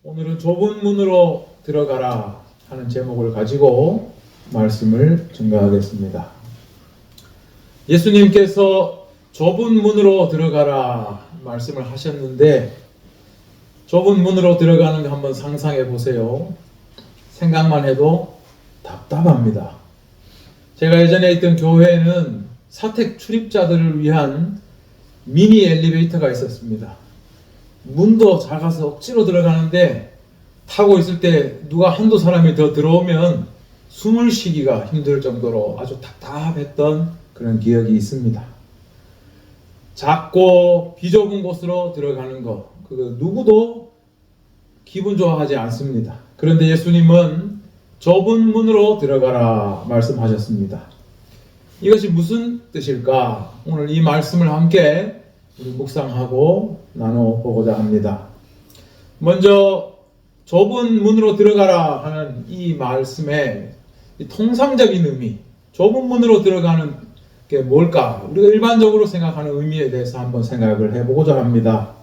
오늘은 좁은 문으로 들어가라 하는 제목을 가지고 말씀을 증거하겠습니다. 예수님께서 좁은 문으로 들어가라 말씀을 하셨는데 좁은 문으로 들어가는 거 한번 상상해 보세요. 생각만 해도 답답합니다. 제가 예전에 있던 교회에는 사택 출입자들을 위한 미니 엘리베이터가 있었습니다. 문도 작아서 억지로 들어가는데 타고 있을 때 누가 한두 사람이 더 들어오면 숨을 쉬기가 힘들 정도로 아주 답답했던 그런 기억이 있습니다. 작고 비좁은 곳으로 들어가는 것, 그 누구도 기분 좋아하지 않습니다. 그런데 예수님은 좁은 문으로 들어가라 말씀하셨습니다. 이것이 무슨 뜻일까? 오늘 이 말씀을 함께 우리 묵상하고 나눠보고자 합니다. 먼저 좁은 문으로 들어가라 하는 이 말씀의 통상적인 의미, 좁은 문으로 들어가는 게 뭘까? 우리가 일반적으로 생각하는 의미에 대해서 한번 생각을 해보고자 합니다.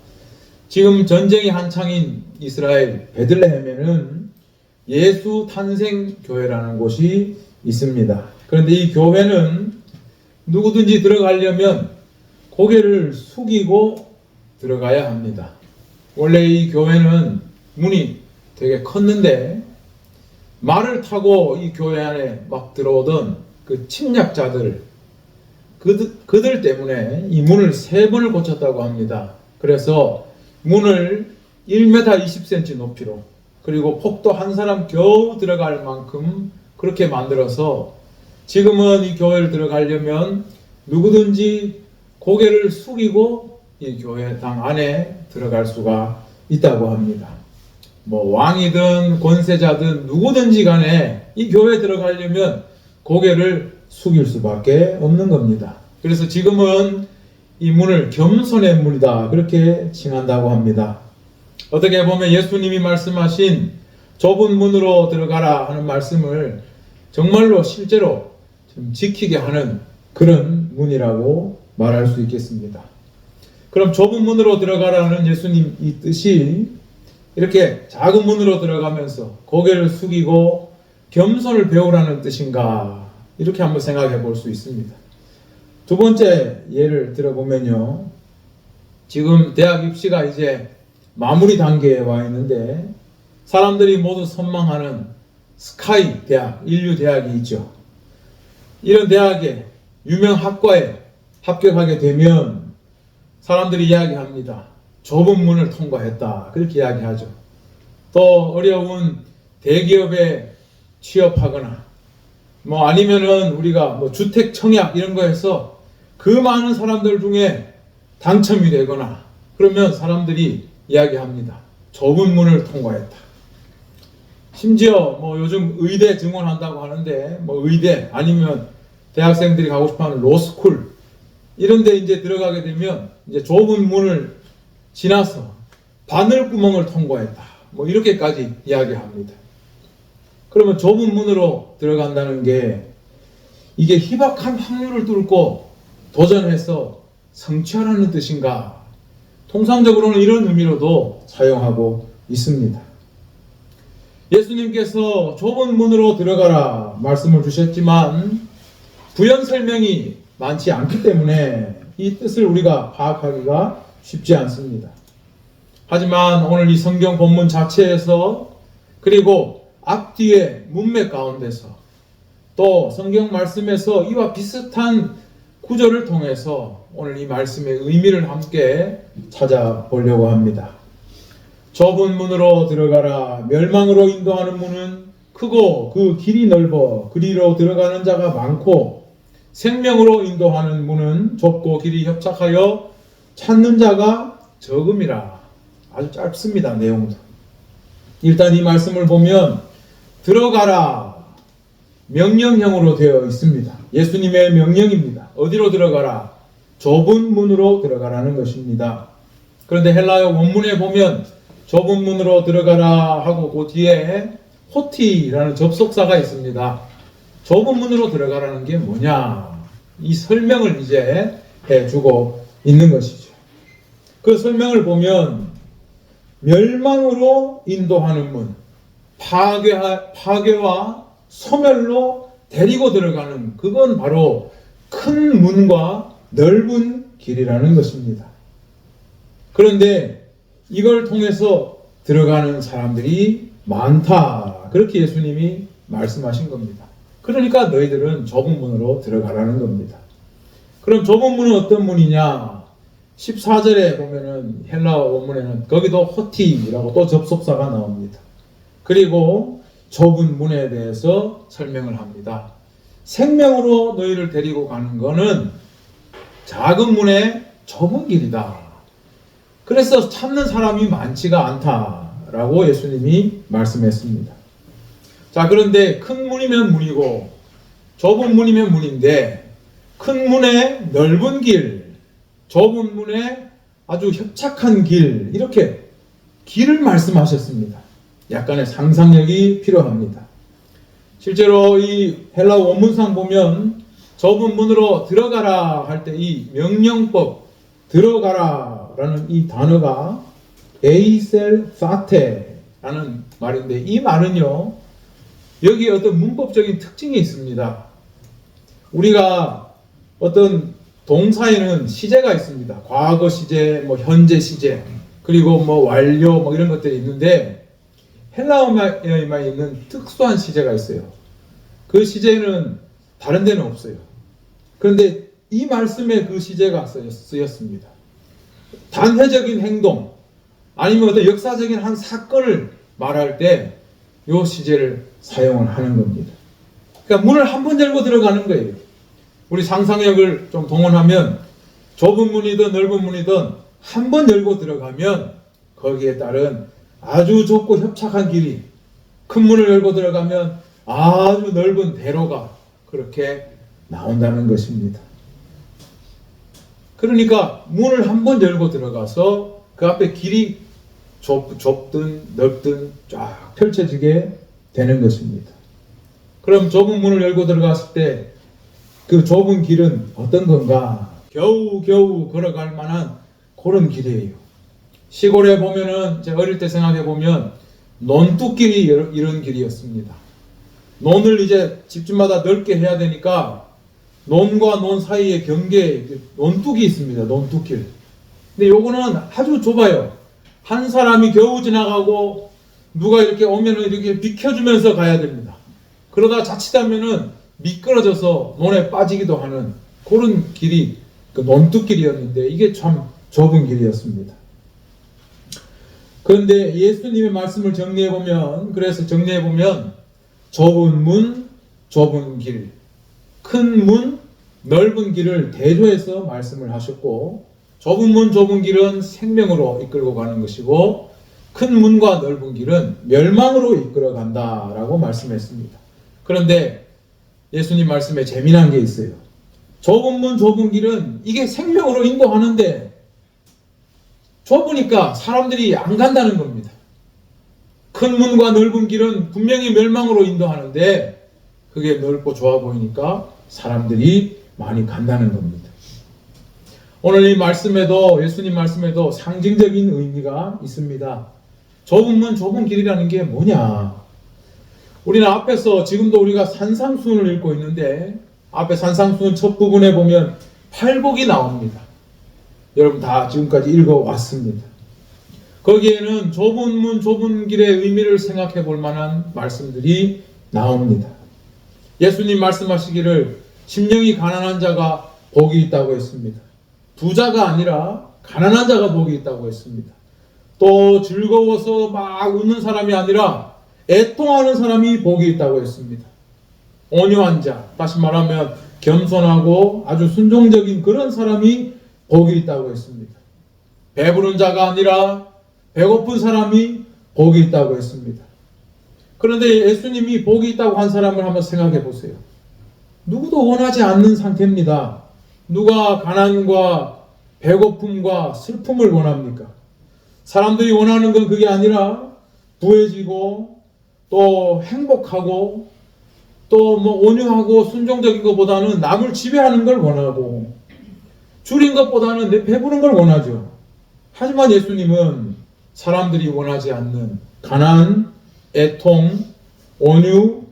지금 전쟁이 한창인 이스라엘 베들레헴에는 예수 탄생 교회라는 곳이 있습니다. 그런데 이 교회는 누구든지 들어가려면 고개를 숙이고 들어가야 합니다. 원래 이 교회는 문이 되게 컸는데 말을 타고 이 교회 안에 막 들어오던 그 침략자들, 그들 때문에 이 문을 3번을 고쳤다고 합니다. 그래서 문을 1m 20cm 높이로, 그리고 폭도 한 사람 겨우 들어갈 만큼 그렇게 만들어서 지금은 이 교회를 들어가려면 누구든지 고개를 숙이고 이 교회당 안에 들어갈 수가 있다고 합니다. 뭐 왕이든 권세자든 누구든지 간에 이 교회에 들어가려면 고개를 숙일 수밖에 없는 겁니다. 그래서 지금은 이 문을 겸손의 문이다 그렇게 칭한다고 합니다. 어떻게 보면 예수님이 말씀하신 좁은 문으로 들어가라 하는 말씀을 정말로 실제로 좀 지키게 하는 그런 문이라고 말할 수 있겠습니다. 그럼 좁은 문으로 들어가라는 예수님 이 뜻이 이렇게 작은 문으로 들어가면서 고개를 숙이고 겸손을 배우라는 뜻인가, 이렇게 한번 생각해 볼 수 있습니다. 두 번째 예를 들어보면요, 지금 대학 입시가 이제 마무리 단계에 와 있는데 사람들이 모두 선망하는 스카이 대학, 인류 대학이 있죠. 이런 대학에 유명 학과에 합격하게 되면 사람들이 이야기합니다. 좁은 문을 통과했다 그렇게 이야기하죠. 또 어려운 대기업에 취업하거나 뭐 아니면은 우리가 뭐 주택 청약 이런 거에서 그 많은 사람들 중에 당첨이 되거나 그러면 사람들이 이야기합니다. 좁은 문을 통과했다. 심지어 뭐 요즘 의대 증원한다고 하는데 뭐 의대 아니면 대학생들이 가고 싶어하는 로스쿨 이런 데 이제 들어가게 되면 이제 좁은 문을 지나서 바늘구멍을 통과했다. 뭐 이렇게까지 이야기합니다. 그러면 좁은 문으로 들어간다는 게 이게 희박한 확률을 뚫고 도전해서 성취하라는 뜻인가? 통상적으로는 이런 의미로도 사용하고 있습니다. 예수님께서 좁은 문으로 들어가라 말씀을 주셨지만 부연 설명이 많지 않기 때문에 이 뜻을 우리가 파악하기가 쉽지 않습니다. 하지만 오늘 이 성경 본문 자체에서 그리고 앞뒤의 문맥 가운데서 또 성경 말씀에서 이와 비슷한 구절을 통해서 오늘 이 말씀의 의미를 함께 찾아보려고 합니다. 좁은 문으로 들어가라. 멸망으로 인도하는 문은 크고 그 길이 넓어 그리로 들어가는 자가 많고 생명으로 인도하는 문은 좁고 길이 협착하여 찾는 자가 적음이라. 아주 짧습니다. 내용도. 일단 이 말씀을 보면 들어가라 명령형으로 되어 있습니다. 예수님의 명령입니다. 어디로 들어가라? 좁은 문으로 들어가라는 것입니다. 그런데 헬라어 원문에 보면 좁은 문으로 들어가라 하고 그 뒤에 호티라는 접속사가 있습니다. 좁은 문으로 들어가라는 게 뭐냐? 이 설명을 이제 해주고 있는 것이죠. 그 설명을 보면 멸망으로 인도하는 문, 파괴와 소멸로 데리고 들어가는, 그건 바로 큰 문과 넓은 길이라는 것입니다. 그런데 이걸 통해서 들어가는 사람들이 많다, 그렇게 예수님이 말씀하신 겁니다. 그러니까 너희들은 좁은 문으로 들어가라는 겁니다. 그럼 좁은 문은 어떤 문이냐? 14절에 보면은 헬라어 원문에는 거기도 호티라고 또 접속사가 나옵니다. 그리고 좁은 문에 대해서 설명을 합니다. 생명으로 너희를 데리고 가는 거는 작은 문의 좁은 길이다. 그래서 찾는 사람이 많지가 않다라고 예수님이 말씀했습니다. 자, 그런데 큰 문이면 문이고 좁은 문이면 문인데, 큰 문에 넓은 길, 좁은 문에 아주 협착한 길, 이렇게 길을 말씀하셨습니다. 약간의 상상력이 필요합니다. 실제로 이 헬라 원문상 보면 좁은 문으로 들어가라 할 때 이 명령법, 들어가라라는 이 단어가 에이셀 사테라는 말인데, 이 말은요, 여기에 어떤 문법적인 특징이 있습니다. 우리가 어떤 동사에는 시제가 있습니다. 과거 시제, 현재 시제, 그리고 완료 이런 것들이 있는데, 헬라어에만 있는 특수한 시제가 있어요. 그 시제는 다른 데는 없어요. 그런데 이 말씀에 그 시제가 쓰였습니다. 단회적인 행동, 아니면 어떤 역사적인 한 사건을 말할 때 이 시제를 사용을 하는 겁니다. 그러니까 문을 한 번 열고 들어가는 거예요. 우리 상상력을 좀 동원하면 좁은 문이든 넓은 문이든 한 번 열고 들어가면 거기에 따른 아주 좁고 협착한 길이, 큰 문을 열고 들어가면 아주 넓은 대로가 그렇게 나온다는 것입니다. 그러니까 문을 한 번 열고 들어가서 그 앞에 길이 좁든 넓든 쫙 펼쳐지게 되는 것입니다. 그럼 좁은 문을 열고 들어갔을 때 그 좁은 길은 어떤 건가? 겨우 걸어갈 만한 그런 길이에요. 시골에 보면은, 제가 어릴 때 생각해 보면 논뚝길이 이런 길이었습니다. 논을 이제 집집마다 넓게 해야 되니까 논과 논 사이에 경계에 논뚝이 있습니다. 논뚝길. 근데 요거는 아주 좁아요. 한 사람이 겨우 지나가고 누가 이렇게 오면은 이렇게 비켜주면서 가야 됩니다. 그러다 자칫하면은 미끄러져서 논에 빠지기도 하는 그런 길이 그 논뚝길이었는데, 이게 참 좁은 길이었습니다. 그런데 예수님의 말씀을 그래서 정리해보면 좁은 문, 좁은 길, 큰 문, 넓은 길을 대조해서 말씀을 하셨고, 좁은 문, 좁은 길은 생명으로 이끌고 가는 것이고, 큰 문과 넓은 길은 멸망으로 이끌어 간다라고 말씀했습니다. 그런데 예수님 말씀에 재미난 게 있어요. 좁은 문, 좁은 길은 이게 생명으로 인도하는데 좁으니까 사람들이 안 간다는 겁니다. 큰 문과 넓은 길은 분명히 멸망으로 인도하는데 그게 넓고 좋아 보이니까 사람들이 많이 간다는 겁니다. 오늘 이 말씀에도, 예수님 말씀에도 상징적인 의미가 있습니다. 좁은 문, 좁은 길이라는 게 뭐냐? 우리는 앞에서 지금도 우리가 산상수훈을 읽고 있는데, 앞에 산상수훈 첫 부분에 보면 팔복이 나옵니다. 여러분 다 지금까지 읽어왔습니다. 거기에는 좁은 문, 좁은 길의 의미를 생각해 볼 만한 말씀들이 나옵니다. 예수님 말씀하시기를 심령이 가난한 자가 복이 있다고 했습니다. 부자가 아니라 가난한 자가 복이 있다고 했습니다. 또 즐거워서 막 웃는 사람이 아니라 애통하는 사람이 복이 있다고 했습니다. 온유한 자, 다시 말하면 겸손하고 아주 순종적인 그런 사람이 복이 있다고 했습니다. 배부른 자가 아니라 배고픈 사람이 복이 있다고 했습니다. 그런데 예수님이 복이 있다고 한 사람을 한번 생각해 보세요. 누구도 원하지 않는 상태입니다. 누가 가난과 배고픔과 슬픔을 원합니까? 사람들이 원하는 건 그게 아니라 부해지고 또 행복하고 또 온유하고 순종적인 것보다는 남을 지배하는 걸 원하고 줄인 것보다는 내 배부른 걸 원하죠. 하지만 예수님은 사람들이 원하지 않는 가난, 애통, 온유,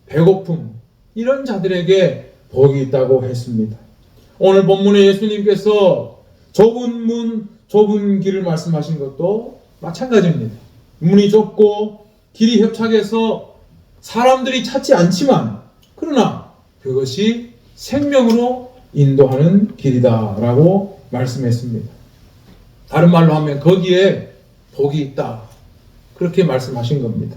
배고픔 이런 자들에게 복이 있다고 했습니다. 오늘 본문에 예수님께서 좁은 문, 좁은 길을 말씀하신 것도 마찬가지입니다. 문이 좁고 길이 협착해서 사람들이 찾지 않지만 그러나 그것이 생명으로 인도하는 길이다라고 말씀했습니다. 다른 말로 하면 거기에 복이 있다. 그렇게 말씀하신 겁니다.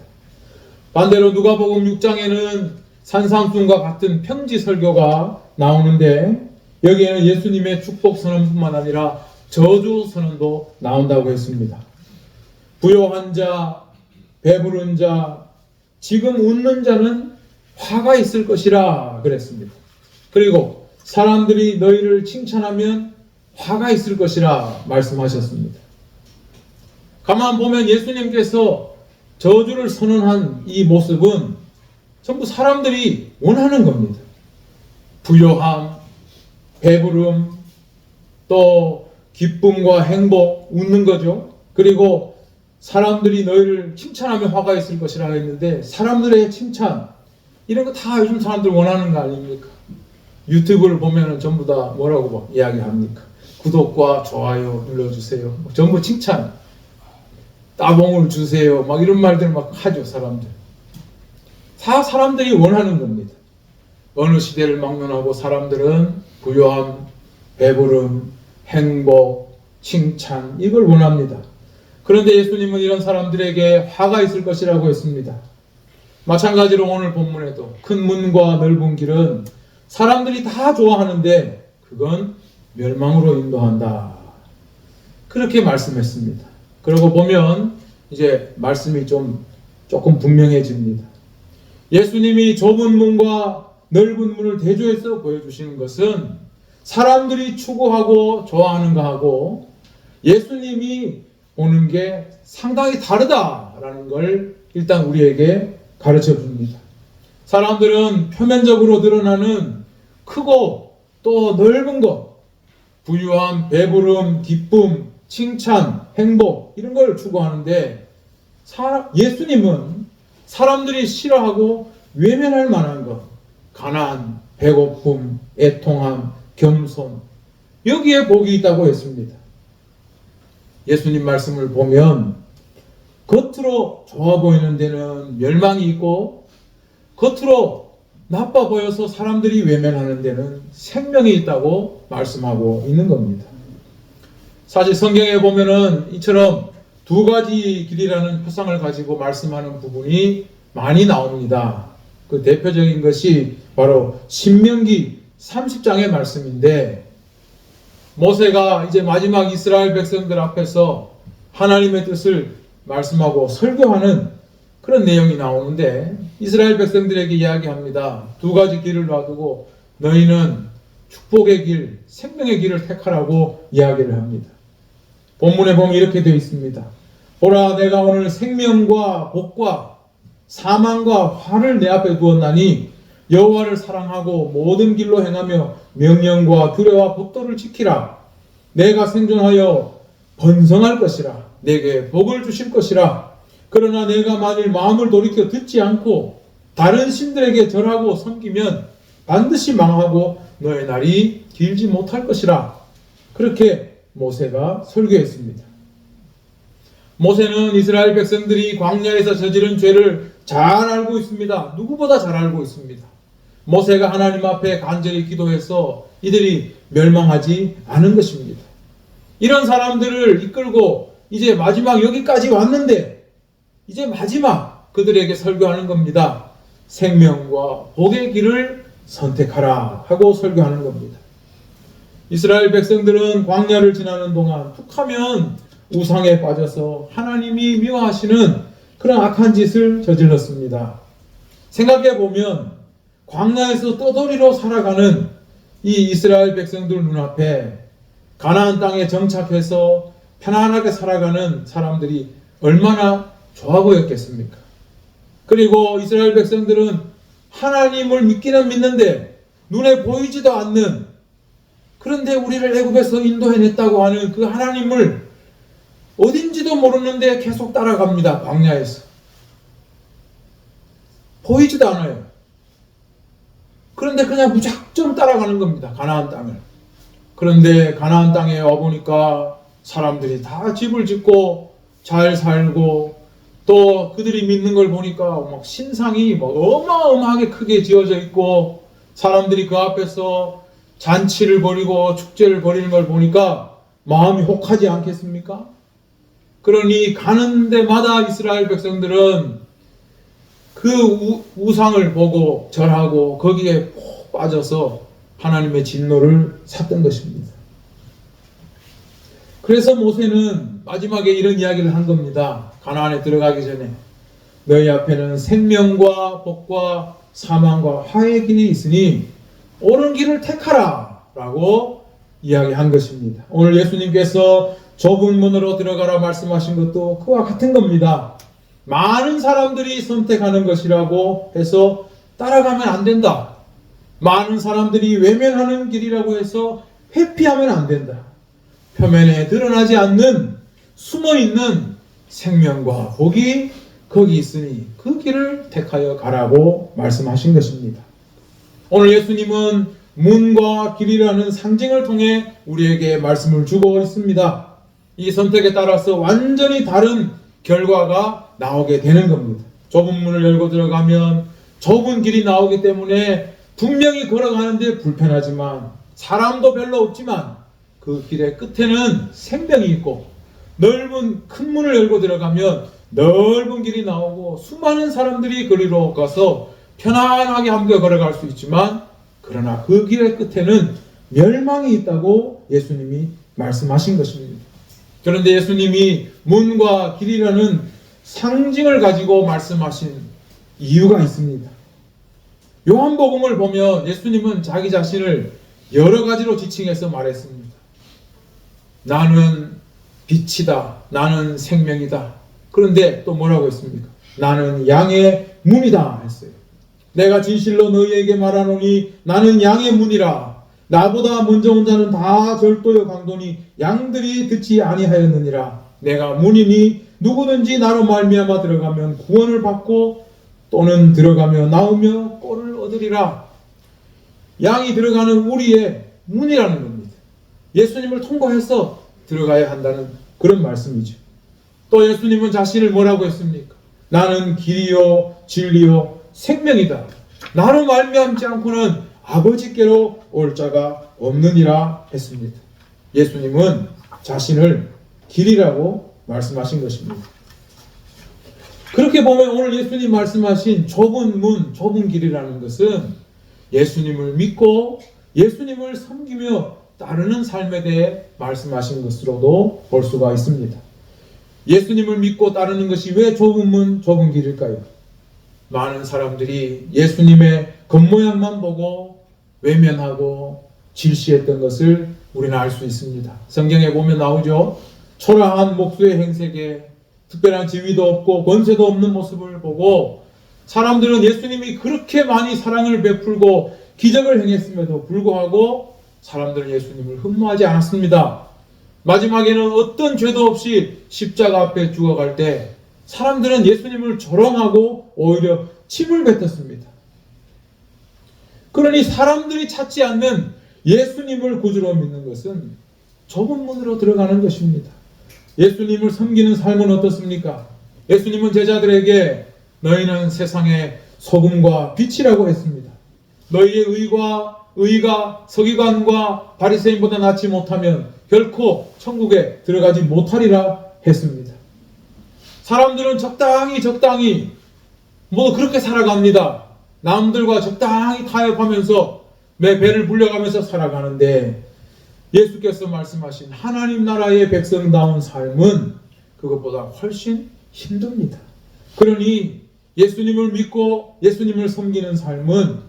반대로 누가복음 6장에는 산상순과 같은 평지 설교가 나오는데 여기에는 예수님의 축복 선언뿐만 아니라 저주 선언도 나온다고 했습니다. 부요한 자, 배부른 자, 지금 웃는 자는 화가 있을 것이라 그랬습니다. 그리고 사람들이 너희를 칭찬하면 화가 있을 것이라 말씀하셨습니다. 가만 보면 예수님께서 저주를 선언한 이 모습은 전부 사람들이 원하는 겁니다. 부요함, 배부름, 또 기쁨과 행복, 웃는 거죠. 그리고 사람들이 너희를 칭찬하면 화가 있을 것이라 했는데 사람들의 칭찬 이런 거 다 요즘 사람들 원하는 거 아닙니까? 유튜브를 보면은 전부 다 뭐라고 이야기합니까? 구독과 좋아요 눌러주세요. 전부 칭찬. 따봉을 주세요. 막 이런 말들 막 하죠, 사람들. 다 사람들이 원하는 겁니다. 어느 시대를 막론하고 사람들은 부요함, 배부름, 행복, 칭찬 이걸 원합니다. 그런데 예수님은 이런 사람들에게 화가 있을 것이라고 했습니다. 마찬가지로 오늘 본문에도 큰 문과 넓은 길은 사람들이 다 좋아하는데 그건 멸망으로 인도한다. 그렇게 말씀했습니다. 그러고 보면 이제 말씀이 조금 분명해집니다. 예수님이 좁은 문과 넓은 문을 대조해서 보여주시는 것은 사람들이 추구하고 좋아하는 것하고 예수님이 오는 게 상당히 다르다라는 걸 일단 우리에게 가르쳐 줍니다. 사람들은 표면적으로 드러나는 크고 또 넓은 것, 부유함, 배부름, 기쁨, 칭찬, 행복 이런 걸 추구하는데 예수님은 사람들이 싫어하고 외면할 만한 것, 가난, 배고픔, 애통함, 겸손 여기에 복이 있다고 했습니다. 예수님 말씀을 보면 겉으로 좋아 보이는 데는 멸망이 있고 겉으로 나빠 보여서 사람들이 외면하는 데는 생명이 있다고 말씀하고 있는 겁니다. 사실 성경에 보면은 이처럼 두 가지 길이라는 표상을 가지고 말씀하는 부분이 많이 나옵니다. 그 대표적인 것이 바로 신명기 30장의 말씀인데 모세가 이제 마지막 이스라엘 백성들 앞에서 하나님의 뜻을 말씀하고 설교하는 그런 내용이 나오는데 이스라엘 백성들에게 이야기합니다. 두 가지 길을 놔두고 너희는 축복의 길, 생명의 길을 택하라고 이야기를 합니다. 본문에 보면 이렇게 되어 있습니다. 보라, 내가 오늘 생명과 복과 사망과 화를 내 앞에 두었나니 여호와를 사랑하고 모든 길로 행하며 명령과 규례와 법도를 지키라. 내가 생존하여 번성할 것이라. 내게 복을 주실 것이라. 그러나 내가 만일 마음을 돌이켜 듣지 않고 다른 신들에게 절하고 섬기면 반드시 망하고 너의 날이 길지 못할 것이라. 그렇게 모세가 설교했습니다. 모세는 이스라엘 백성들이 광야에서 저지른 죄를 잘 알고 있습니다. 누구보다 잘 알고 있습니다. 모세가 하나님 앞에 간절히 기도해서 이들이 멸망하지 않은 것입니다. 이런 사람들을 이끌고 이제 마지막 여기까지 왔는데 이제 마지막 그들에게 설교하는 겁니다. 생명과 복의 길을 선택하라 하고 설교하는 겁니다. 이스라엘 백성들은 광야를 지나는 동안 툭하면 우상에 빠져서 하나님이 미워하시는 그런 악한 짓을 저질렀습니다. 생각해 보면 광야에서 떠돌이로 살아가는 이 이스라엘 백성들 눈앞에 가나안 땅에 정착해서 편안하게 살아가는 사람들이 얼마나 좋아 보였겠습니까? 그리고 이스라엘 백성들은 하나님을 믿기는 믿는데 눈에 보이지도 않는, 그런데 우리를 애굽에서 인도해냈다고 하는 그 하나님을 어딘지도 모르는데 계속 따라갑니다. 광야에서. 보이지도 않아요. 그런데 그냥 무작정 따라가는 겁니다. 가나안 땅을. 그런데 가나안 땅에 와보니까 사람들이 다 집을 짓고 잘 살고, 또 그들이 믿는 걸 보니까 막 신상이 막 어마어마하게 크게 지어져 있고, 사람들이 그 앞에서 잔치를 벌이고 축제를 벌이는 걸 보니까 마음이 혹하지 않겠습니까? 그러니 가는 데마다 이스라엘 백성들은 그 우상을 보고 절하고 거기에 푹 빠져서 하나님의 진노를 샀던 것입니다. 그래서 모세는 마지막에 이런 이야기를 한 겁니다. 가나안에 들어가기 전에 너희 앞에는 생명과 복과 사망과 화해의 길이 있으니 옳은 길을 택하라 라고 이야기한 것입니다. 오늘 예수님께서 좁은 문으로 들어가라 말씀하신 것도 그와 같은 겁니다. 많은 사람들이 선택하는 것이라고 해서 따라가면 안 된다. 많은 사람들이 외면하는 길이라고 해서 회피하면 안 된다. 표면에 드러나지 않는 숨어있는 생명과 복이 거기 있으니 그 길을 택하여 가라고 말씀하신 것입니다. 오늘 예수님은 문과 길이라는 상징을 통해 우리에게 말씀을 주고 있습니다. 이 선택에 따라서 완전히 다른 결과가 나오게 되는 겁니다. 좁은 문을 열고 들어가면 좁은 길이 나오기 때문에 분명히 걸어가는데 불편하지만, 사람도 별로 없지만 그 길의 끝에는 생명이 있고, 넓은 큰 문을 열고 들어가면 넓은 길이 나오고 수많은 사람들이 거리로 가서 편안하게 함께 걸어갈 수 있지만, 그러나 그 길의 끝에는 멸망이 있다고 예수님이 말씀하신 것입니다. 그런데 예수님이 문과 길이라는 상징을 가지고 말씀하신 이유가 있습니다. 요한복음을 보면 예수님은 자기 자신을 여러 가지로 지칭해서 말했습니다. 나는 빛이다. 나는 생명이다. 그런데 또 뭐라고 했습니까? 나는 양의 문이다 했어요. 내가 진실로 너희에게 말하노니 나는 양의 문이라. 나보다 먼저 온 자는 다 절도요 강도니 양들이 듣지 아니하였느니라. 내가 문이니 누구든지 나로 말미암아 들어가면 구원을 받고 또는 들어가며 나오며 꼴을 얻으리라. 양이 들어가는 우리의 문이라는 겁니다. 예수님을 통과해서 들어가야 한다는 그런 말씀이죠. 또 예수님은 자신을 뭐라고 했습니까? 나는 길이요 진리요 생명이다. 나로 말미암지 않고는 아버지께로 올 자가 없느니라 했습니다. 예수님은 자신을 길이라고 말씀하신 것입니다. 그렇게 보면 오늘 예수님 말씀하신 좁은 문, 좁은 길이라는 것은 예수님을 믿고 예수님을 섬기며 따르는 삶에 대해 말씀하신 것으로도 볼 수가 있습니다. 예수님을 믿고 따르는 것이 왜 좁은 문, 좁은 길일까요? 많은 사람들이 예수님의 겉모양만 보고 외면하고 질시했던 것을 우리는 알 수 있습니다. 성경에 보면 나오죠. 초라한 목수의 행색에 특별한 지위도 없고 권세도 없는 모습을 보고 사람들은 예수님이 그렇게 많이 사랑을 베풀고 기적을 행했음에도 불구하고 사람들은 예수님을 흠모하지 않았습니다. 마지막에는 어떤 죄도 없이 십자가 앞에 죽어갈 때 사람들은 예수님을 조롱하고 오히려 침을 뱉었습니다. 그러니 사람들이 찾지 않는 예수님을 구주로 믿는 것은 좁은 문으로 들어가는 것입니다. 예수님을 섬기는 삶은 어떻습니까? 예수님은 제자들에게 너희는 세상의 소금과 빛이라고 했습니다. 너희의 의가 서기관과 바리새인보다 낫지 못하면 결코 천국에 들어가지 못하리라 했습니다. 사람들은 적당히 그렇게 살아갑니다. 남들과 적당히 타협하면서 매 배를 불려가면서 살아가는데 예수께서 말씀하신 하나님 나라의 백성다운 삶은 그것보다 훨씬 힘듭니다. 그러니 예수님을 믿고 예수님을 섬기는 삶은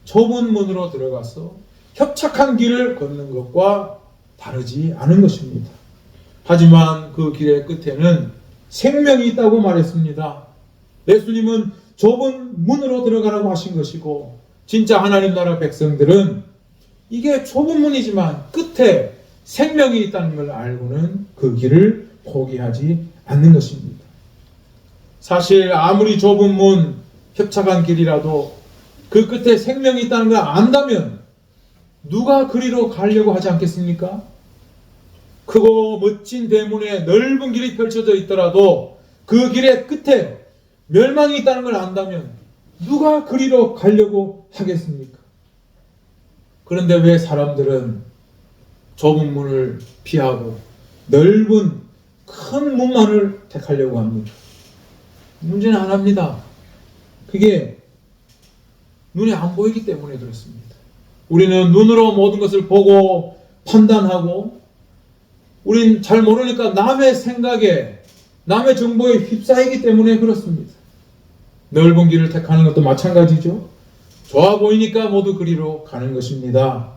좁은 문으로 들어가서 협착한 길을 걷는 것과 다르지 않은 것입니다. 하지만 그 길의 끝에는 생명이 있다고 말했습니다. 예수님은 좁은 문으로 들어가라고 하신 것이고 진짜 하나님 나라 백성들은 이게 좁은 문이지만 끝에 생명이 있다는 걸 알고는 그 길을 포기하지 않는 것입니다. 사실 아무리 좁은 문, 협착한 길이라도 그 끝에 생명이 있다는 걸 안다면 누가 그리로 가려고 하지 않겠습니까? 크고 멋진 대문에 넓은 길이 펼쳐져 있더라도 그 길의 끝에 멸망이 있다는 걸 안다면 누가 그리로 가려고 하겠습니까? 그런데 왜 사람들은 좁은 문을 피하고 넓은 큰 문만을 택하려고 합니까? 문제는 하나입니다. 그게 눈에 안 보이기 때문에 그렇습니다. 우리는 눈으로 모든 것을 보고 판단하고 우린 잘 모르니까 남의 생각에 남의 정보에 휩싸이기 때문에 그렇습니다. 넓은 길을 택하는 것도 마찬가지죠. 좋아 보이니까 모두 그리로 가는 것입니다.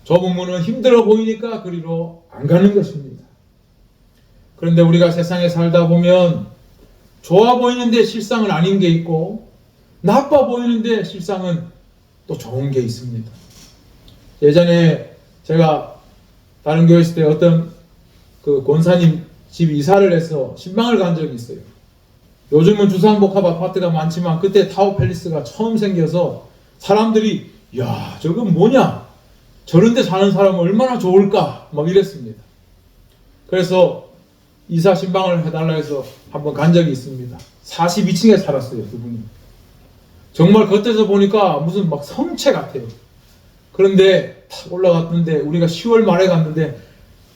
좁은 문은 힘들어 보이니까 그리로 안 가는 것입니다. 그런데 우리가 세상에 살다 보면 좋아 보이는데 실상은 아닌 게 있고 나빠 보이는데 실상은 또 좋은 게 있습니다. 예전에 제가 다른 교회 있을 때 어떤 그 권사님 집 이사를 해서 신방을 간 적이 있어요. 요즘은 주상복합 아파트가 많지만 그때 타워팰리스가 처음 생겨서 사람들이 야 저건 뭐냐 저런 데 사는 사람은 얼마나 좋을까 막 이랬습니다. 그래서 이사 신방을 해달라 해서 한번 간 적이 있습니다. 42층에 살았어요 그분이. 정말 겉에서 보니까 무슨 막 성체 같아요. 그런데 탁 올라갔는데 우리가 10월 말에 갔는데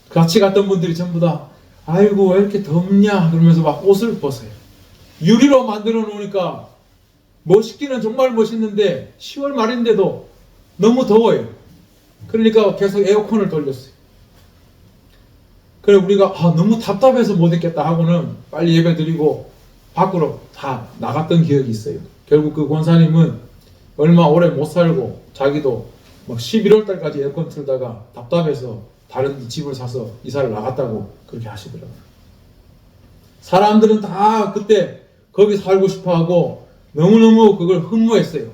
같이 갔던 분들이 전부 다 아이고 왜 이렇게 덥냐 그러면서 막 옷을 벗어요. 유리로 만들어 놓으니까 멋있기는 정말 멋있는데 10월 말인데도 너무 더워요. 그러니까 계속 에어컨을 돌렸어요. 그래 우리가 너무 답답해서 못 있겠다 하고는 빨리 예배 드리고 밖으로 다 나갔던 기억이 있어요. 결국 그 권사님은 얼마 오래 못 살고 자기도 막 11월 달까지 에어컨 틀다가 답답해서 다른 집을 사서 이사를 나갔다고 그렇게 하시더라고요. 사람들은 다 그때 거기 살고 싶어 하고 너무너무 그걸 흠모했어요.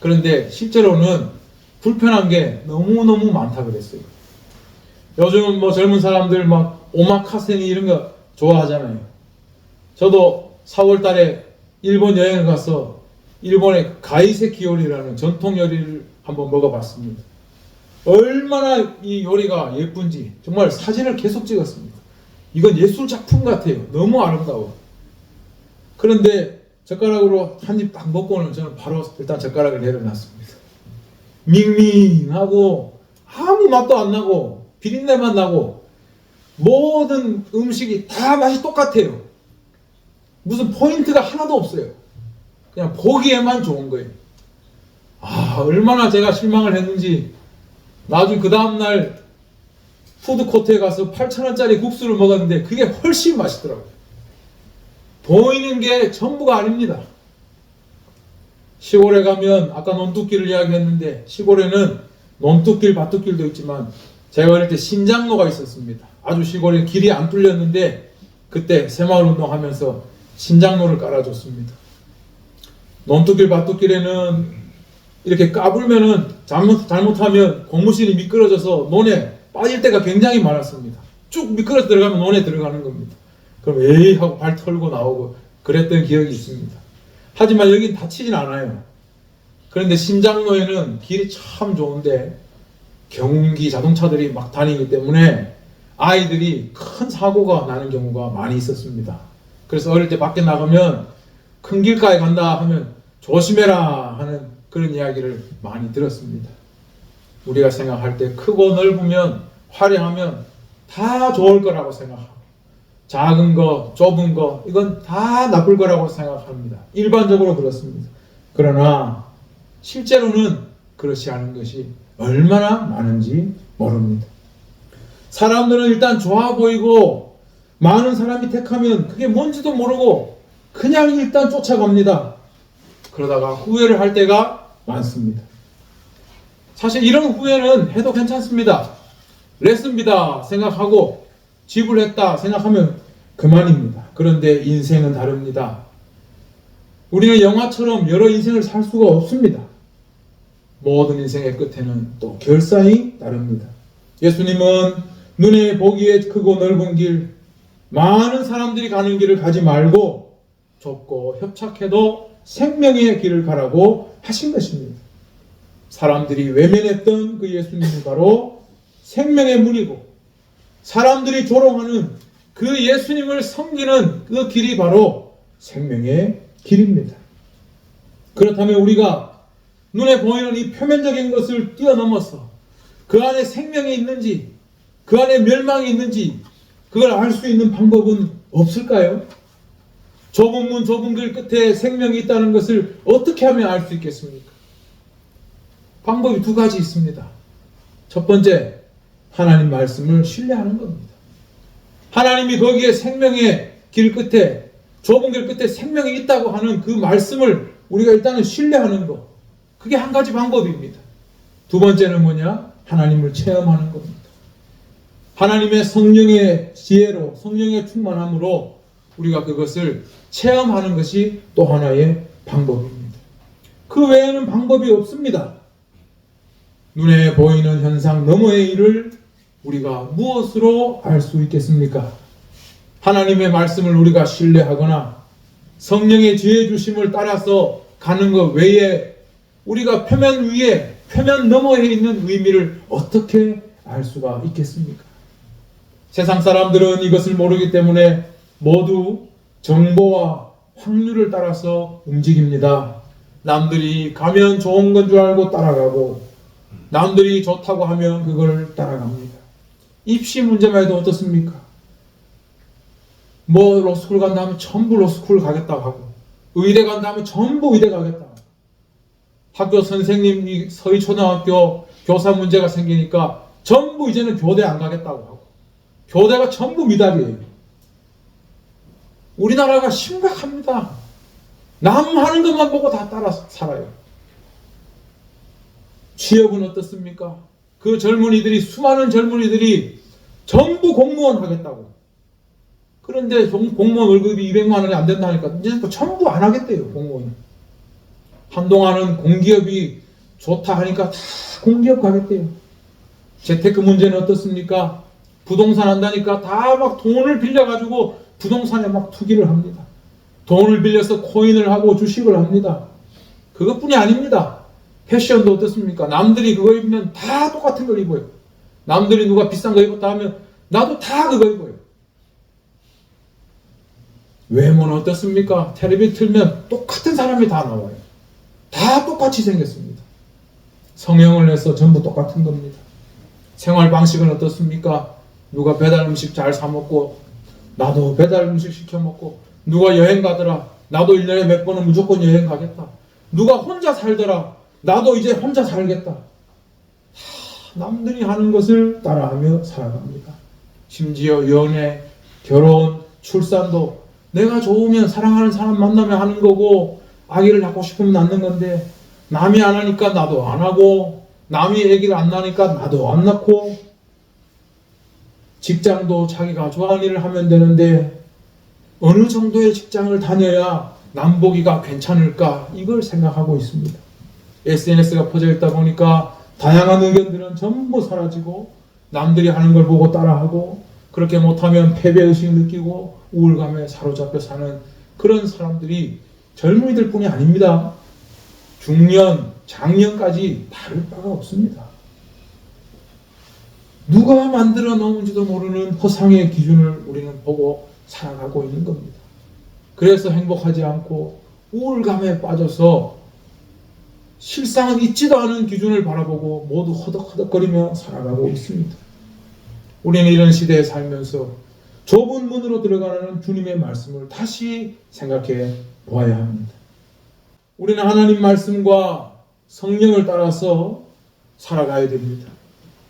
그런데 실제로는 불편한 게 너무너무 많다 그랬어요. 요즘은 뭐 젊은 사람들 막 오마카세니 이런 거 좋아하잖아요. 저도 4월 달에 일본 여행을 가서 일본의 가이세키 요리라는 전통 요리를 한번 먹어봤습니다. 얼마나 이 요리가 예쁜지 정말 사진을 계속 찍었습니다. 이건 예술 작품 같아요. 너무 아름다워. 그런데 젓가락으로 한 입 딱 먹고는 저는 바로 일단 젓가락을 내려놨습니다. 밍밍하고 아무 맛도 안 나고 비린내만 나고 모든 음식이 다 맛이 똑같아요. 무슨 포인트가 하나도 없어요. 그냥 보기에만 좋은 거예요. 얼마나 제가 실망을 했는지 나중에 그 다음날 푸드코트에 가서 8,000원짜리 국수를 먹었는데 그게 훨씬 맛있더라고요. 보이는 게 전부가 아닙니다. 시골에 가면 아까 논뚝길을 이야기했는데 시골에는 논뚝길, 밭뚝길도 있지만 제가 어릴 때 신장로가 있었습니다. 아주 시골에 길이 안 뚫렸는데 그때 새마을 운동하면서 신장로를 깔아줬습니다. 논뚝길, 밭뚝길에는 이렇게 까불면은 잘못하면 고무신이 미끄러져서 논에 빠질 때가 굉장히 많았습니다. 쭉 미끄러져 들어가면 논에 들어가는 겁니다. 그럼 에이 하고 발 털고 나오고 그랬던 기억이 있습니다. 하지만 여긴 다치진 않아요. 그런데 신장로에는 길이 참 좋은데 경운기 자동차들이 막 다니기 때문에 아이들이 큰 사고가 나는 경우가 많이 있었습니다. 그래서 어릴 때 밖에 나가면 큰 길가에 간다 하면 조심해라 하는 그런 이야기를 많이 들었습니다. 우리가 생각할 때 크고 넓으면 화려하면 다 좋을 거라고 생각하고 작은 거, 좁은 거 이건 다 나쁠 거라고 생각합니다. 일반적으로 그렇습니다. 그러나 실제로는 그렇지 않은 것이 얼마나 많은지 모릅니다. 사람들은 일단 좋아 보이고 많은 사람이 택하면 그게 뭔지도 모르고 그냥 일단 쫓아갑니다. 그러다가 후회를 할 때가 많습니다. 사실 이런 후회는 해도 괜찮습니다. 레슨비다 생각하고 지불했다 생각하면 그만입니다. 그런데 인생은 다릅니다. 우리는 영화처럼 여러 인생을 살 수가 없습니다. 모든 인생의 끝에는 또 결산이 다릅니다. 예수님은 눈에 보기에 크고 넓은 길, 많은 사람들이 가는 길을 가지 말고 좁고 협착해도 생명의 길을 가라고 하신 것입니다. 사람들이 외면했던 그 예수님이 바로 생명의 문이고, 사람들이 조롱하는 그 예수님을 섬기는 그 길이 바로 생명의 길입니다. 그렇다면 우리가 눈에 보이는 이 표면적인 것을 뛰어넘어서 그 안에 생명이 있는지, 그 안에 멸망이 있는지 그걸 알 수 있는 방법은 없을까요? 좁은 문, 좁은 길 끝에 생명이 있다는 것을 어떻게 하면 알 수 있겠습니까? 방법이 두 가지 있습니다. 첫 번째, 하나님 말씀을 신뢰하는 겁니다. 하나님이 거기에 생명의 길 끝에, 좁은 길 끝에 생명이 있다고 하는 그 말씀을 우리가 일단은 신뢰하는 것. 그게 한 가지 방법입니다. 두 번째는 뭐냐? 하나님을 체험하는 겁니다. 하나님의 성령의 지혜로, 성령의 충만함으로 우리가 그것을 체험하는 것이 또 하나의 방법입니다. 그 외에는 방법이 없습니다. 눈에 보이는 현상 너머의 일을 우리가 무엇으로 알 수 있겠습니까? 하나님의 말씀을 우리가 신뢰하거나 성령의 지혜 주심을 따라서 가는 것 외에 우리가 표면 위에, 표면 너머에 있는 의미를 어떻게 알 수가 있겠습니까? 세상 사람들은 이것을 모르기 때문에 모두 정보와 확률을 따라서 움직입니다. 남들이 가면 좋은 건 줄 알고 따라가고, 남들이 좋다고 하면 그걸 따라갑니다. 입시 문제만 해도 어떻습니까? 뭐 로스쿨 간다 하면 전부 로스쿨 가겠다고 하고, 의대 간다 하면 전부 의대 가겠다고 하고, 학교 선생님이 서희초등학교 교사 문제가 생기니까 전부 이제는 교대 안 가겠다고 하고, 교대가 전부 미달이에요. 우리나라가 심각합니다. 남 하는 것만 보고 다 따라 살아요. 취업은 어떻습니까? 그 젊은이들이, 수많은 젊은이들이 전부 공무원 하겠다고. 그런데 공무원 월급이 200만 원이 안 된다니까 이제 또 전부 안 하겠대요, 공무원. 한동안은 공기업이 좋다 하니까 다 공기업 가겠대요. 재테크 문제는 어떻습니까? 부동산 한다니까 다 막 돈을 빌려가지고 부동산에 막 투기를 합니다. 돈을 빌려서 코인을 하고 주식을 합니다. 그것뿐이 아닙니다. 패션도 어떻습니까? 남들이 그거 입으면 다 똑같은 걸 입어요. 남들이 누가 비싼 거 입었다 하면 나도 다 그거 입어요. 외모는 어떻습니까? 텔레비 틀면 똑같은 사람이 다 나와요. 다 똑같이 생겼습니다. 성형을 해서 전부 똑같은 겁니다. 생활 방식은 어떻습니까? 누가 배달 음식 잘 사 먹고 나도 배달 음식 시켜 먹고, 누가 여행 가더라 나도 1년에 몇 번은 무조건 여행 가겠다. 누가 혼자 살더라 나도 이제 혼자 살겠다. 남들이 하는 것을 따라하며 살아갑니다. 심지어 연애, 결혼, 출산도 내가 좋으면 사랑하는 사람 만나면 하는 거고, 아기를 낳고 싶으면 낳는 건데 남이 안 하니까 나도 안 하고, 남이 아기를 안 낳으니까 나도 안 낳고, 직장도 자기가 좋아하는 일을 하면 되는데 어느 정도의 직장을 다녀야 남보기가 괜찮을까, 이걸 생각하고 있습니다. SNS가 퍼져 있다 보니까 다양한 의견들은 전부 사라지고 남들이 하는 걸 보고 따라하고, 그렇게 못하면 패배의식을 느끼고 우울감에 사로잡혀 사는 그런 사람들이 젊은이들 뿐이 아닙니다. 중년, 장년까지 다를 바가 없습니다. 누가 만들어 놓은지도 모르는 허상의 기준을 우리는 보고 살아가고 있는 겁니다. 그래서 행복하지 않고 우울감에 빠져서 실상은 있지도 않은 기준을 바라보고 모두 허덕허덕거리며 살아가고 있습니다. 우리는 이런 시대에 살면서 좁은 문으로 들어가는 주님의 말씀을 다시 생각해 보아야 합니다. 우리는 하나님 말씀과 성령을 따라서 살아가야 됩니다.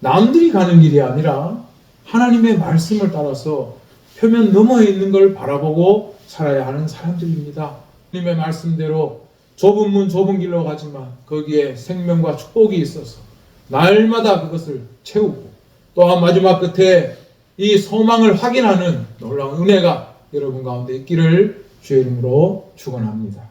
남들이 가는 길이 아니라 하나님의 말씀을 따라서 표면 너머에 있는 걸 바라보고 살아야 하는 사람들입니다. 하나님의 말씀대로 좁은 문 좁은 길로 가지만 거기에 생명과 축복이 있어서 날마다 그것을 채우고, 또한 마지막 끝에 이 소망을 확인하는 놀라운 은혜가 여러분 가운데 있기를 주의 이름으로 축원합니다.